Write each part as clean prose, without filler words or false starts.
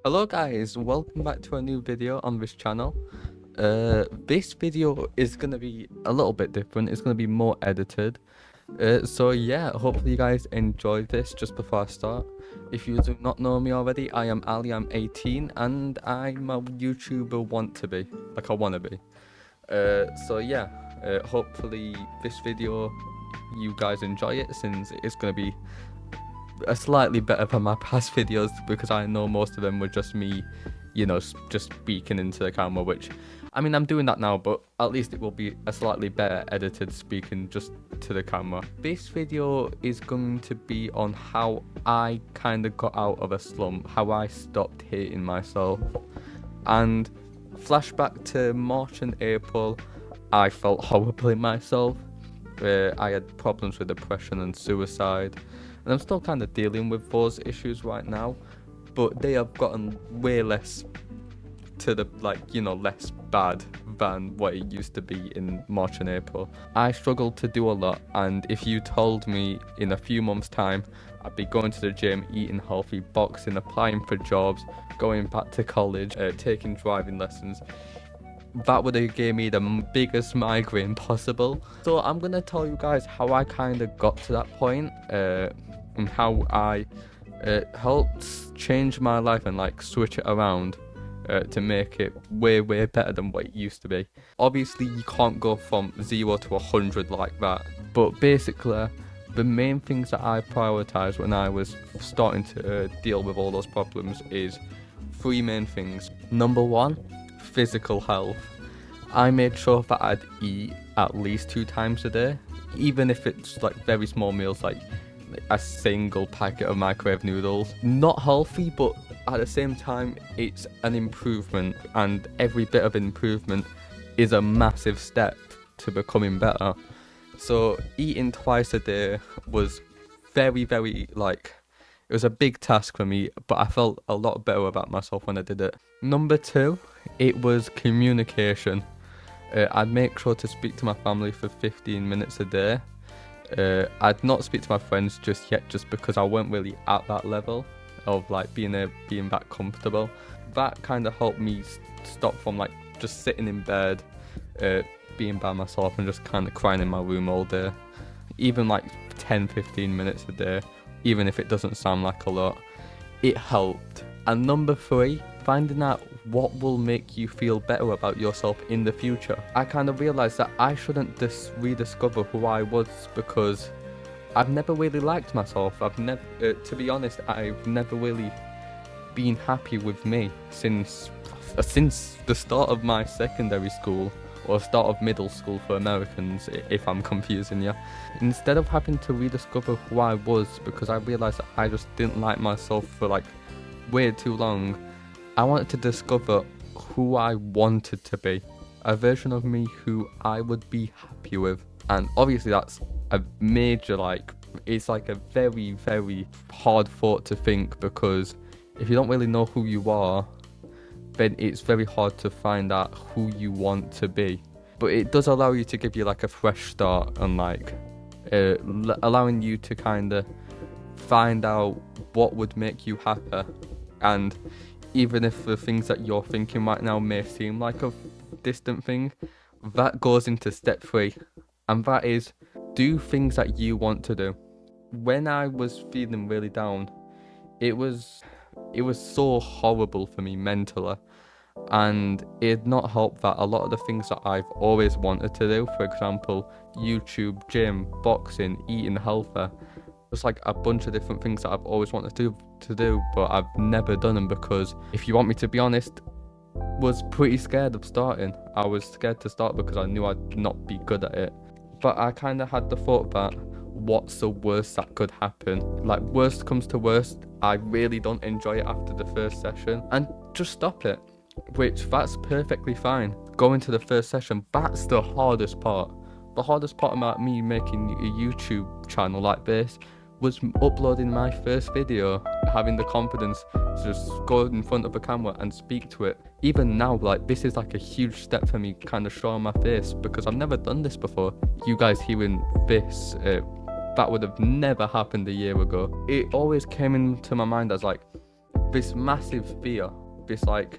Hello guys, welcome back to a new video on this channel. This video is going to be a little bit different. It's going to be more edited. So yeah, hopefully you guys enjoy this. Just before I start, if you do not know me already, I am Ali, I'm 18 and I'm a YouTuber want to be, like I want to be. So yeah, hopefully this video you guys enjoy it, since it's going to be slightly better than my past videos, because I know most of them were just me, you know, just speaking into the camera, which, I mean, I'm doing that now, but at least it will be a slightly better edited speaking just to the camera. This video is going to be on how I kind of got out of a slump, how I stopped hating myself, and flashback to March and April, I felt horrible in myself. I had problems with depression and suicide, and I'm still kind of dealing with those issues right now, but they have gotten way less to the, less bad than what it used to be in March and April. I struggled to do a lot, and if you told me in a few months' time I'd be going to the gym, eating healthy, boxing, applying for jobs, going back to college, taking driving lessons, that would have gave me the biggest migraine possible. So I'm gonna tell you guys how I kind of got to that point, and how I helped change my life and switch it around to make it way better than what it used to be. Obviously you can't go from 0 to 100 like that, but basically the main things that I prioritized when I was starting to deal with all those problems is 3 main things. Number 1, physical health. I made sure that I'd eat at least 2 times a day, even if it's very small meals, like a single packet of microwave noodles. Not healthy, but at the same time it's an improvement, and every bit of improvement is a massive step to becoming better. So eating twice a day was very it was a big task for me, but I felt a lot better about myself when I did it. Number 2, it was communication. I'd make sure to speak to my family for 15 minutes a day. I'd not speak to my friends just yet, just because I weren't really at that level of being that comfortable. That kind of helped me stop from just sitting in bed, being by myself and just kind of crying in my room all day. Even 10-15 minutes a day, even if it doesn't sound like a lot, it helped. And number 3, finding out what will make you feel better about yourself in the future. I kind of realized that I shouldn't rediscover who I was, because I've never really liked myself. To be honest, I've never really been happy with me since the start of my secondary school, or start of middle school for Americans, if I'm confusing you. Instead of having to rediscover who I was, because I realized that I just didn't like myself for way too long, I wanted to discover who I wanted to be, a version of me who I would be happy with. And obviously that's a major, it's a very hard thought to think, because if you don't really know who you are, then it's very hard to find out who you want to be. But it does allow you to give you a fresh start, and allowing you to kind of find out what would make you happy. And even if the things that you're thinking right now may seem like a distant thing, that goes into step 3, and that is do things that you want to do. When I was feeling really down, it was so horrible for me mentally, and it did not help that a lot of the things that I've always wanted to do, for example YouTube, gym, boxing, eating healthy, just a bunch of different things that I've always wanted to do, but I've never done them, because if you want me to be honest, was pretty scared of starting. I was scared to start because I knew I'd not be good at it. But I kind of had the thought that what's the worst that could happen? Worst comes to worst, I really don't enjoy it after the first session, and just stop it, which that's perfectly fine. Going to the first session, that's the hardest part. The hardest part about me making a YouTube channel like this was uploading my first video, having the confidence to just go in front of the camera and speak to it. Even now, this is a huge step for me, kind of showing my face, because I've never done this before. You guys hearing this, that would have never happened a year ago. It always came into my mind as this massive fear, this like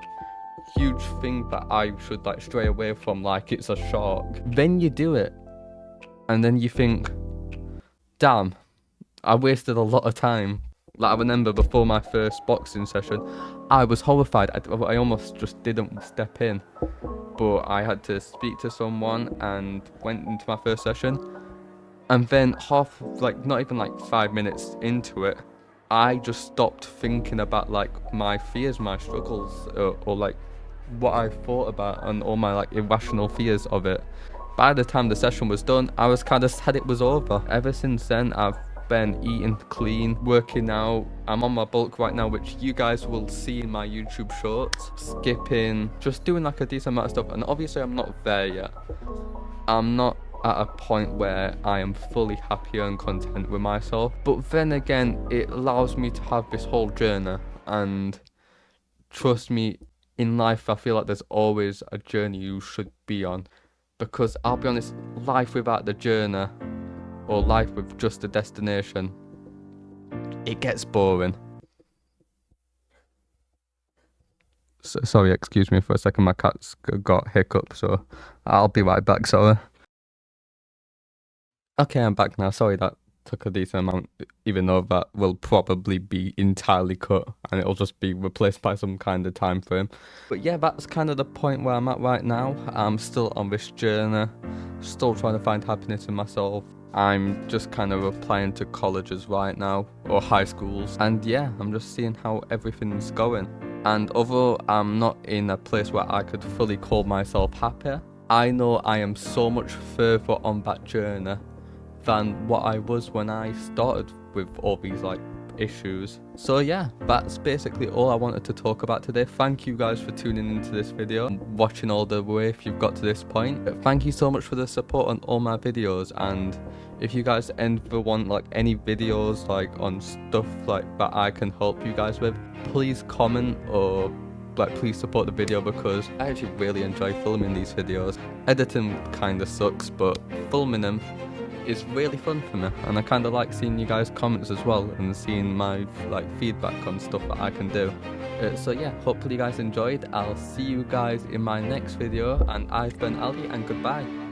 huge thing that I should like stray away from, like it's a shark. Then you do it, and then you think, damn, I wasted a lot of time. Like, I remember before my first boxing session, I was horrified. I almost just didn't step in, but I had to speak to someone and went into my first session. And then not even like 5 minutes into it, I just stopped thinking about like my fears, my struggles, or like what I thought about and all my like irrational fears of it. By the time the session was done, I was kind of sad it was over. Ever since then, I've been eating clean, working out. I'm on my bulk right now, which you guys will see in my YouTube shorts. Skipping, just doing like a decent amount of stuff. And obviously I'm not there yet. I'm not at a point where I am fully happy and content with myself. But then again, it allows me to have this whole journey. And trust me, in life, I feel like there's always a journey you should be on. Because I'll be honest, life without the journey, or life with just a destination, it gets boring. Sorry, excuse me for a second, my cat's got hiccup, so I'll be right back, sorry. Okay, I'm back now. Sorry that took a decent amount, even though that will probably be entirely cut and it'll just be replaced by some kind of time frame. But yeah, that's kind of the point where I'm at right now. I'm still on this journey, still trying to find happiness in myself. I'm just kind of applying to colleges right now, or high schools, and yeah, I'm just seeing how everything's going. And although I'm not in a place where I could fully call myself happy, I know I am so much further on that journey than what I was when I started with all these like issues. So yeah, that's basically all I wanted to talk about today. Thank you guys for tuning into this video and watching all the way if you've got to this point. Thank you so much for the support on all my videos, and if you guys ever want like any videos like on stuff like that I can help you guys with, please comment or like please support the video, because I actually really enjoy filming these videos. Editing kind of sucks, but filming them is really fun for me, and I kind of like seeing you guys' comments as well and seeing my like feedback on stuff that I can do. So yeah, hopefully you guys enjoyed. I'll see you guys in my next video, and I've been Ali, and goodbye.